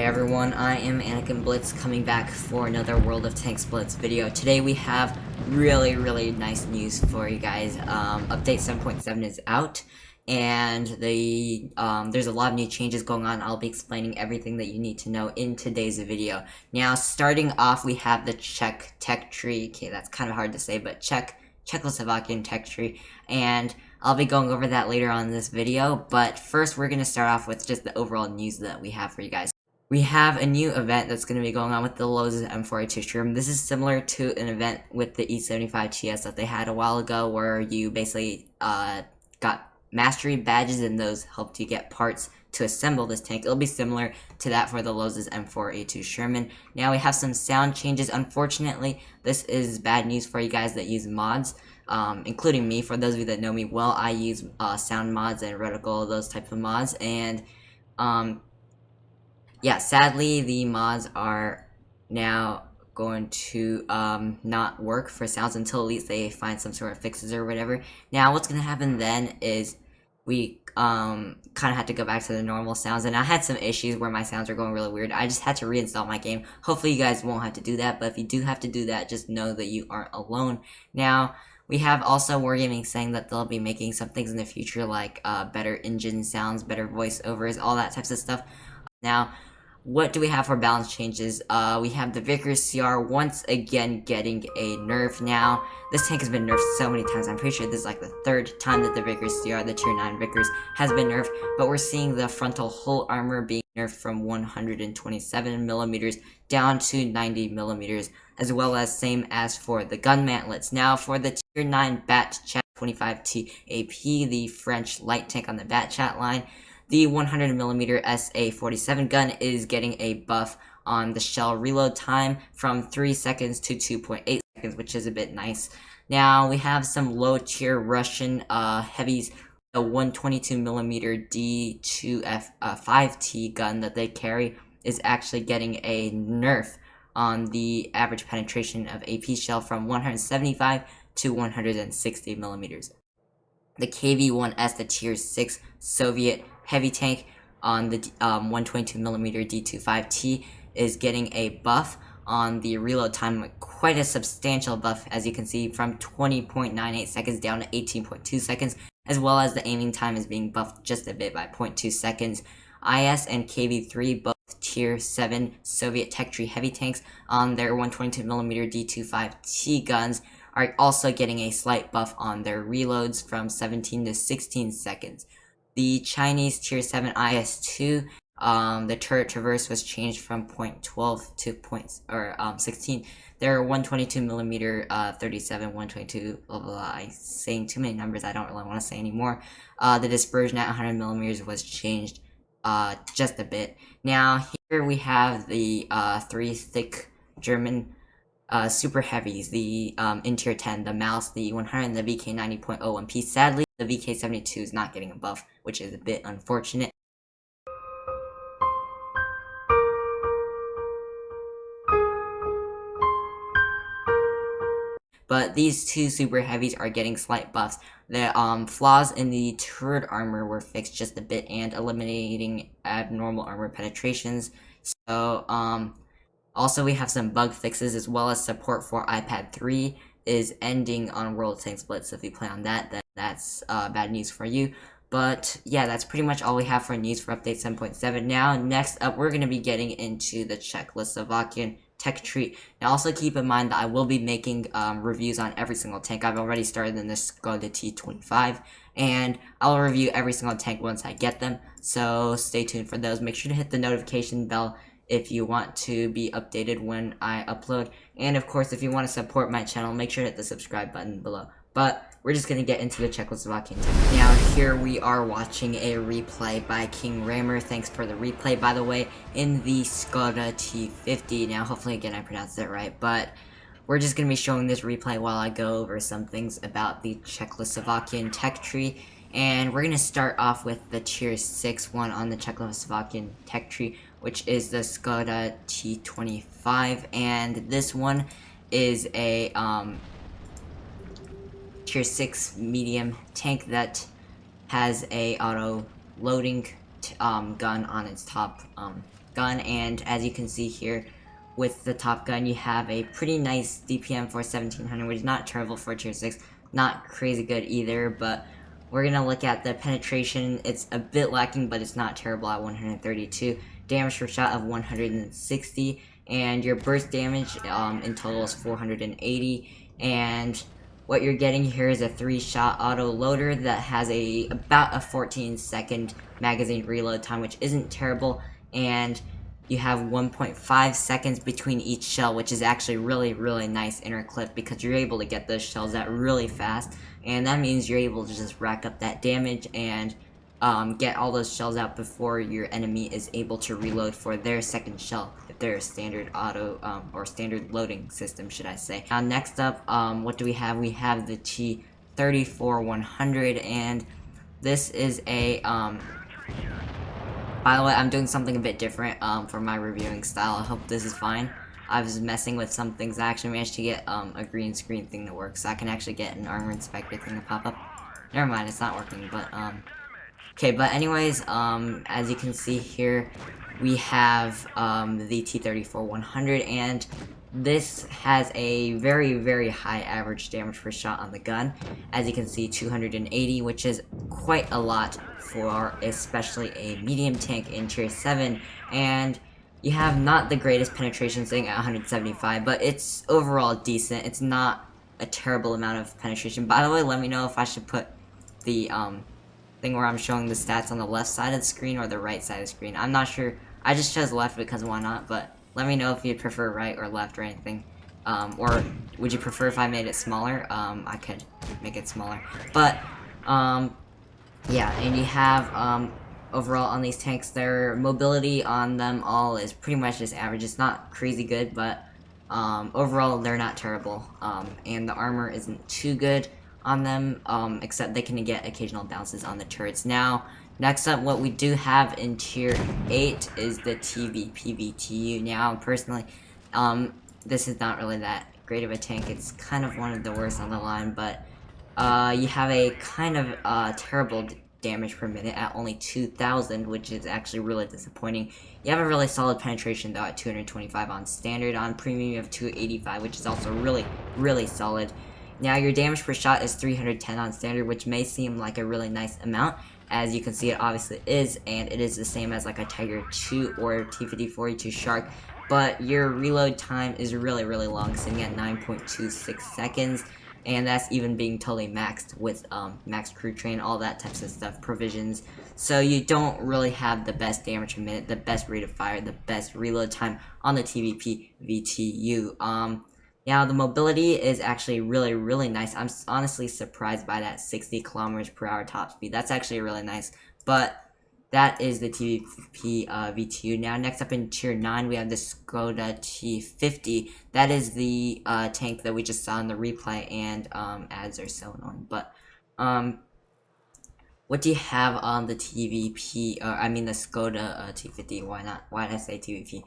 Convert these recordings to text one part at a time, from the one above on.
everyone, I am AnakinBlitz coming back for another World of Tanks Blitz video. Today we have really nice news for you guys. Update 7.7 is out, and there's a lot of new changes going on. I'll be explaining everything that you need to know in today's video. Now, starting off, we have the Czech tech tree. Okay, that's kind of hard to say, but Czechoslovakian tech tree, and I'll be going over that later on in this video, but first we're going to start off with just the overall news that we have for you guys. We have a new event that's going to be going on with the Lowe's M4A2 Shroom. This is similar to an event with the E75 TS that they had a while ago, where you basically got mastery badges, and those helped you get parts to assemble this tank. It'll be similar to that for the Lowe's M4A2 Sherman. Now we have some sound changes. Unfortunately, this is bad news for you guys that use mods, including me. For those of you that know me well, I use sound mods and reticle, those type of mods, and yeah, sadly the mods are now going to not work for sounds until at least they find some sort of fixes or whatever. Now what's going to happen then is we kind of had to go back to the normal sounds, and I had some issues where my sounds were going really weird. I just had to reinstall my game. Hopefully you guys won't have to do that, but if you do have to do that, just know that you aren't alone. Now we have also Wargaming saying that they'll be making some things in the future, like better engine sounds, better voiceovers, all that types of stuff. Now, what do we have for balance changes? We have the Vickers CR once again getting a nerf. Now, this tank has been nerfed so many times. I'm pretty sure this is like the third time that the Vickers CR, the tier 9 Vickers, has been nerfed. But we're seeing the frontal hull armor being nerfed from 127mm down to 90mm, as well as same as for the gun mantlets. Now, for the tier 9 Bat Chat 25T AP, the French light tank on the Bat Chat line, the 100mm SA-47 gun is getting a buff on the shell reload time from 3 seconds to 2.8 seconds, which is a bit nice. Now, we have some low-tier Russian heavies. The 122mm D2F5T gun that they carry is actually getting a nerf on the average penetration of AP shell from 175 to 160mm. The KV-1S, the tier 6 Soviet heavy tank on the 122mm D25T, is getting a buff on the reload time, quite a substantial buff, as you can see, from 20.98 seconds down to 18.2 seconds, as well as the aiming time is being buffed just a bit by 0.2 seconds. IS and KV-3, both tier 7 Soviet tech tree heavy tanks on their 122mm D25T guns, are also getting a slight buff on their reloads from 17 to 16 seconds. The Chinese tier 7 IS-2, the turret traverse was changed from 0.12 to 16. Their 122mm 37, 122, blah, blah, blah. I'm saying too many numbers, I don't really want to say anymore. The dispersion at 100mm was changed just a bit. Now, here we have the 3 thick German super heavies, the in tier 10, the Mouse, the 100, and the VK90.01P. Sadly, the VK72 is not getting a buff, which is a bit unfortunate. But these two super heavies are getting slight buffs. The flaws in the turret armor were fixed just a bit, and eliminating abnormal armor penetrations. So, also, we have some bug fixes, as well as support for iPad 3 is ending on World of Tanks Blitz. So if you play on that, then that's bad news for you. But yeah, that's pretty much all we have for news for update 7.7. Now, next up, we're going to be getting into the Czechoslovakian tech tree. Now, also keep in mind that I will be making reviews on every single tank. I've already started in the Skoda T25, and I'll review every single tank once I get them. So stay tuned for those. Make sure to hit the notification bell if you want to be updated when I upload. And of course, if you want to support my channel, make sure to hit the subscribe button below. But we're just going to get into the Czechoslovakian tank. Now, here we are watching a replay by King Ramer. Thanks for the replay, by the way, in the Skoda T50. Now, hopefully, again, I pronounced it right. But we're just going to be showing this replay while I go over some things about the Czechoslovakian tech tree. And we're going to start off with the tier 6 one on the Czechoslovakian tech tree, which is the Skoda T25, and this one is a tier 6 medium tank that has a auto loading gun on its top gun, and as you can see here, with the top gun, you have a pretty nice DPM for 1700, which is not terrible for tier 6, not crazy good either, but we're gonna look at the penetration. It's a bit lacking, but it's not terrible at 132, damage per shot of 160, and your burst damage in total is 480, and what you're getting here is a 3-shot auto loader that has about a 14-second magazine reload time, which isn't terrible, and you have 1.5 seconds between each shell, which is actually really nice in our clip, because you're able to get those shells out really fast, and that means you're able to just rack up that damage and get all those shells out before your enemy is able to reload for their second shell, if they're a standard auto or standard loading system, should I say. Now next up, what do we have? We have the T-34-100, and this is a by the way, I'm doing something a bit different for my reviewing style. I hope this is fine. I was messing with some things. I actually managed to get a green screen thing to work, so I can actually get an armor inspector thing to pop up. Never mind, it's not working, but okay, but anyways, as you can see here, we have the T-34-100, and this has a very high average damage per shot on the gun. As you can see, 280, which is quite a lot for especially a medium tank in tier 7, and you have not the greatest penetration sitting at 175, but it's overall decent. It's not a terrible amount of penetration. By the way, let me know if I should put the thing where I'm showing the stats on the left side of the screen or the right side of the screen. I'm not sure. I just chose left because why not, but let me know if you'd prefer right or left or anything. Or would you prefer if I made it smaller? I could make it smaller. But, yeah, and you have, overall on these tanks, their mobility on them all is pretty much just average. It's not crazy good, but, overall they're not terrible. And the armor isn't too good on them, except they can get occasional bounces on the turrets. Now, next up, what we do have in tier 8 is the TVP-VTU. Now, personally, this is not really that great of a tank. It's kind of one of the worst on the line, but you have a kind of terrible damage per minute at only 2,000, which is actually really disappointing. You have a really solid penetration, though, at 225 on standard. On premium, you have 285, which is also really solid. Now, your damage per shot is 310 on standard, which may seem like a really nice amount. As you can see, it obviously is, and it is the same as like a Tiger 2 or T-5042 Shark, but your reload time is really long, sitting at 9.26 seconds, and that's even being totally maxed with maxed crew train, all that types of stuff, provisions. So you don't really have the best damage per minute, the best rate of fire, the best reload time on the TVP-VTU. Now, the mobility is actually really nice. I'm honestly surprised by that 60 kilometers per hour top speed. That's actually really nice. But that is the TVP-VTU. Now, next up in tier 9, we have the Skoda T50. That is the tank that we just saw in the replay, and ads are so annoying. But what do you have on the TVP? I mean the Skoda T50. Why not? Why did I say TVP?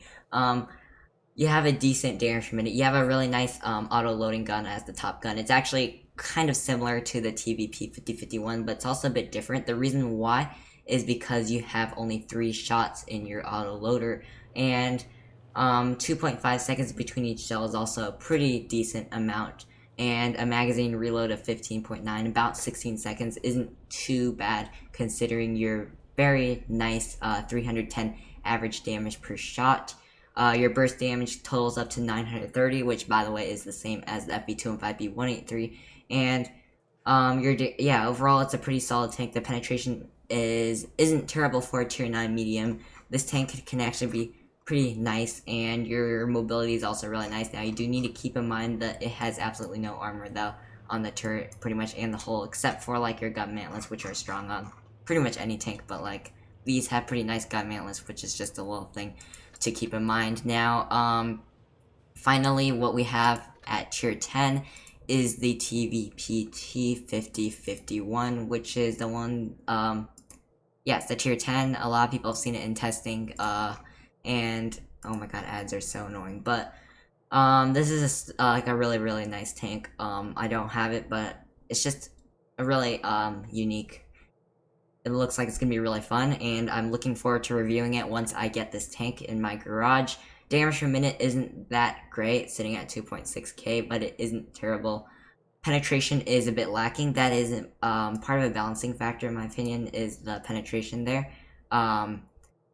You have a decent damage per minute. You have a really nice auto-loading gun as the top gun. It's actually kind of similar to the TVP-5051, but it's also a bit different. The reason why is because you have only 3 shots in your auto-loader, and 2.5 seconds between each shell is also a pretty decent amount, and a magazine reload of 15.9, about 16 seconds, isn't too bad considering your very nice 310 average damage per shot. Your burst damage totals up to 930, which, by the way, is the same as the FB2 and 5B183. And overall, it's a pretty solid tank. The penetration isn't terrible for a tier 9 medium. This tank can actually be pretty nice, and your mobility is also really nice. Now, you do need to keep in mind that it has absolutely no armor, though, on the turret, pretty much, and the hull, except for like your gun mantlets, which are strong on pretty much any tank. But like these have pretty nice gun mantlets, which is just a little thing to keep in mind. Now, finally, what we have at tier 10 is the TVP T5051, which is the one, yes, the tier 10. A lot of people have seen it in testing, and, oh my god, ads are so annoying, but, this is like a really nice tank. I don't have it, but it's just a really, unique it looks like it's going to be really fun, and I'm looking forward to reviewing it once I get this tank in my garage. Damage per minute isn't that great, sitting at 2.6k, but it isn't terrible. Penetration is a bit lacking. That isn't part of a balancing factor, in my opinion, is the penetration there. And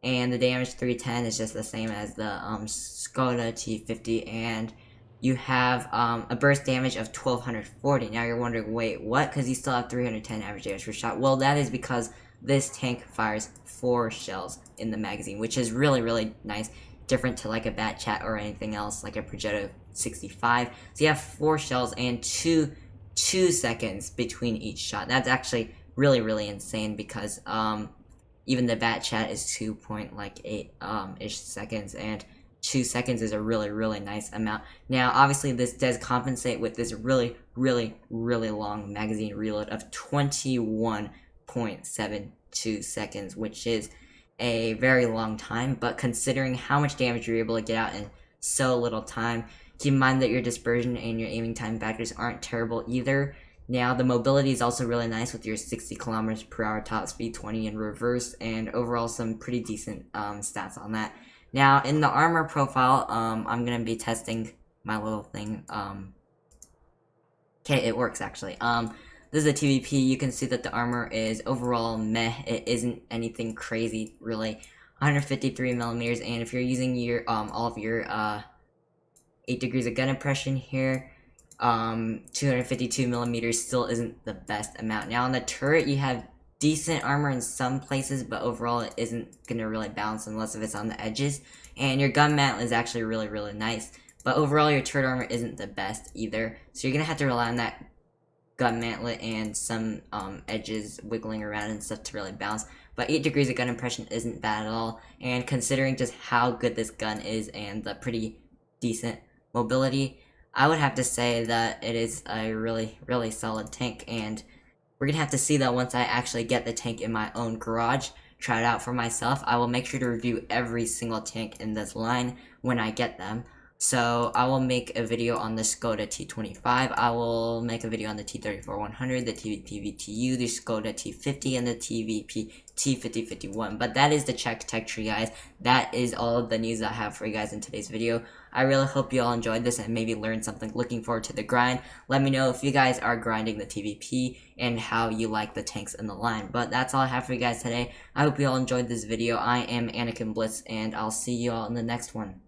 the damage 310 is just the same as the Skoda T50, and you have a burst damage of 1240. Now you're wondering, wait, what? Because you still have 310 average damage per shot. Well, that is because this tank fires 4 shells in the magazine, which is really, really nice. Different to like a Bat Chat or anything else, like a Progetto 65. So you have 4 shells and 2 seconds between each shot. That's actually really, really insane, because even the Bat Chat is 2.8 ish seconds, and 2 seconds is a really, really nice amount. Now, obviously, this does compensate with this really, really, really long magazine reload of 21.72 seconds, which is a very long time, but considering how much damage you're able to get out in so little time, keep in mind that your dispersion and your aiming time factors aren't terrible either. Now, the mobility is also really nice with your 60 kilometers per hour top speed, 20 in reverse, and overall some pretty decent stats on that. Now, in the armor profile, I'm going to be testing my little thing. Okay, it works actually. This is a TVP. You can see that the armor is overall meh. It isn't anything crazy, really. 153 millimeters, and if you're using your all of your 8 degrees of gun impression here, 252 millimeters still isn't the best amount. Now on the turret, you have decent armor in some places, but overall it isn't gonna really balance unless if it's on the edges. And your gun mount is actually really, really nice, but overall your turret armor isn't the best either. So you're gonna have to rely on that gun mantlet and some edges wiggling around and stuff to really balance. But 8 degrees of gun impression isn't bad at all, and considering just how good this gun is and the pretty decent mobility, I would have to say that it is a really, really solid tank, and we're gonna have to see that once I actually get the tank in my own garage, try it out for myself. I will make sure to review every single tank in this line when I get them. So I will make a video on the Skoda T25, I will make a video on the T34-100, the TVP VTU, the Skoda T50, and the TVP T5051. But that is the CZECH Tech Tree, guys. That is all of the news I have for you guys in today's video. I really hope you all enjoyed this and maybe learned something. Looking forward to the grind. Let me know if you guys are grinding the TVP and how you like the tanks in the line. But that's all I have for you guys today. I hope you all enjoyed this video. I am AnakinBlitz, and I'll see you all in the next one.